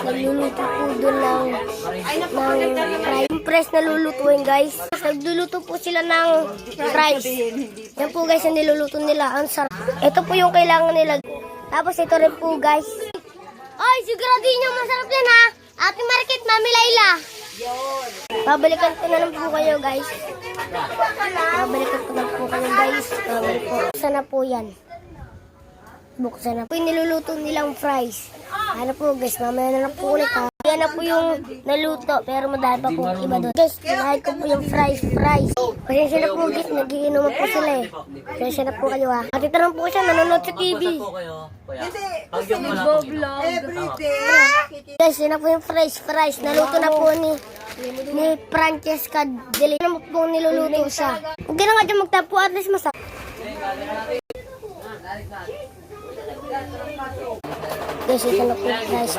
nagluluto po doon ng fries na lulutuin guys. Nagluluto po sila ng fries. Yan po guys ang niluluto nila. Ang sarap. Ito po yung kailangan nila. Tapos ito rin po guys. Ay, siguraduhin nyo masarap yan ha. Ate Market, Mami Laila. Babalikan ko na lang po kayo guys. Babalikan ko na po kayo guys. Buksan na po yan. Buksan na po yung niluluto nilang fries. Ano po guys, mamaya na lang po ulit ha. Yan na po yung naluto, pero madahil pa po iba doon. Guys, kinahin ko po yung fries. Pasensya na po guys, nagiinuman po sila eh. Pasensya na po kayo ha. Matitarang po siya, nanonood sa TV. Guys, yan na po yung fries. Naluto na po ni Francesca Deli. Ano po niluluto siya. Huwag na nga dyan magtapo, at least masarap. Guys, ito na po fries.